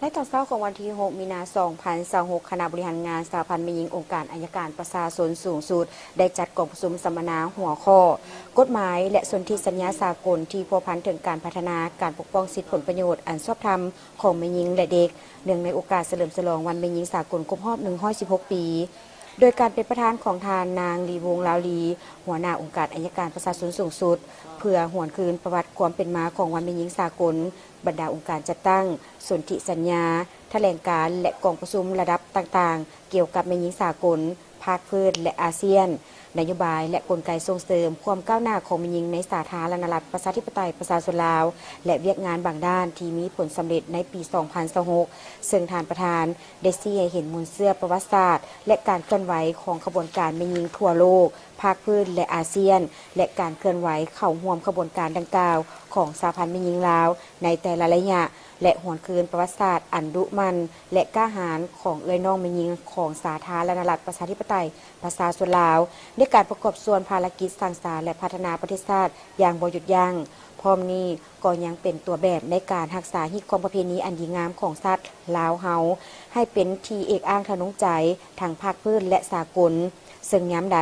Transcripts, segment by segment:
ในตอนเช้าของวันที่ 6 มีนาคม 2026 คณะบริหารงานสหพันธ์แม่หญิงองค์การอัยการประชาชนสูงสุดได้จัดกองประชุมสัมมนาหัวข้อกฎหมายและสนธิสัญญาสากลที่พัวพันถึงการพัฒนาการปกป้องสิทธิผลประโยชน์อันชอบธรรมของแม่หญิงและเด็กเนื่องในโอกาสเฉลิมฉลองวันแม่หญิงสากลครบรอบ116 ปีโดยการเป็นประธานของทานนางลีวงลาวลีหัวหน้าองค์การอัยการประชาชนสูงสุดเพื่อหวนคืนประวัติความเป็นมาของวันแม่หญิงสากลบรรดาองค์การจัดตั้งสนธิสัญญาแถลงการและกองประชุมระดับต่างๆเกี่ยวกับแม่หญิงสากลภาคพื้นและอาเซียนนโยบายและกลไกส่งเสริมความก้าวหน้าของแม่หญิงในสาธารณรัฐประชาธิปไตยประชาชนลาวและเวียกงานบางด้านที่มีผลสำเร็จในปี 2026 ซึ่งทานประธานได้ชี้ให้เห็นมูลเสื้อประวัติศาสตร์และการเคลื่อนไหวของขบวนการแม่หญิงทั่วโลกภาคพื้นและอาเซียนและการเคลื่อนไหวเข้าร่วมขบวนการดังกล่าวของสหพันธ์แม่หญิงลาวในแต่ละระยะและหวนคืนประวัติศาสตร์อันดุมันและกล้าหาญของเอ้ยน้องแม่หญิงของสาธารณรัฐประชาธิปไตยประชาชนลาวในการประกอบส่วนภารกิจสร้างสรรค์และพัฒนาประเทศชาติอย่างบ่หยุดยั้งพร้อมนี้ก็ยังเป็นตัวแบบในการรักษาฮิตความประเพณีอันดีงามของชาติลาวเฮาให้เป็นที่เอกอ้างทะนุใจทางภาคพื้นและสากลซึ่งย้ำใด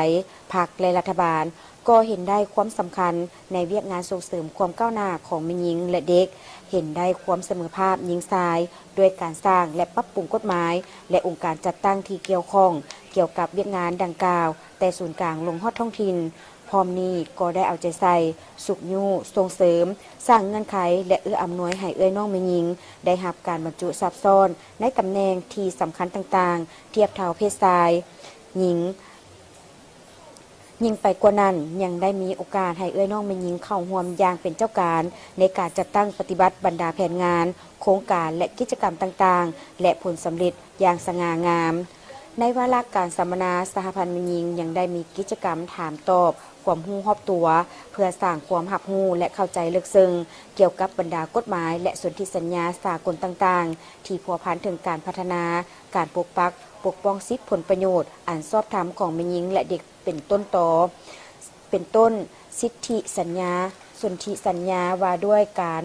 พรรคและรัฐบาลก็เห็นได้ความสำคัญในเวียกงานส่งเสริมความก้าวหน้าของแม่หญิงและเด็กเห็นได้ความเสมอภาพหญิงชายด้วยการสร้างและปรับปรุงกฎหมายและองค์การจัดตั้งที่เกี่ยวข้องเกี่ยวกับเวียกงานดังกล่าวแต่ศูนย์กลางลงฮอดท้องถิ่นพร้อมนี้ก็ได้เอาใจใส่สุขยูส่งเสริมสร้างเงื่อนไขและเอื้ออำนวยให้เอ้ยน้องแม่หญิงได้รับการบรรจุซับซ้อนในตำแหน่งที่สำคัญต่างๆเทียบเท่าเพศชายหญิงยิ่งไปกว่านั้นยังได้มีโอกาสให้เอ้ยน้องแม่หญิงเข้าร่วมอย่างเป็นเจ้าการในการจัดตั้งปฏิบัติบรรดาแผนงานโครงการและกิจกรรมต่างๆและผลสำเร็จอย่างสง่างามในวาระการสัมมนาสหพันธ์แม่หญิงยังได้มีกิจกรรมถามตอบความรู้รอบตัวเพื่อสร้างความรับรู้และเข้าใจลึกซึ้งเกี่ยวกับบรรดากฎหมายและสนธิสัญญาสากลต่างๆที่พัวพันถึงการพัฒนาการปกป้องสิทธิผลประโยชน์อันชอบธรรมของแม่หญิงและเด็กเป็นต้นเป็นต้นสิทธิสัญญาสนธิสัญญาว่าด้วยการ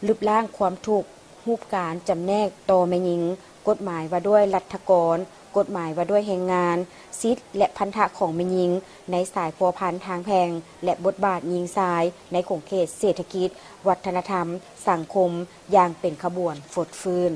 ลบล้างความถูกรูปการจำแนกต่อแม่หญิงกฎหมายว่าด้วยรัฐกรกฎหมายว่าด้วยแรงงานสิทธิและพันธะของแม่หญิงในสายพัวพันทางแพงและบทบาทหญิงชายในขงเขตเศรษฐกิจวัฒนธรรมสังคมอย่างเป็นขบวนฟดฟื้น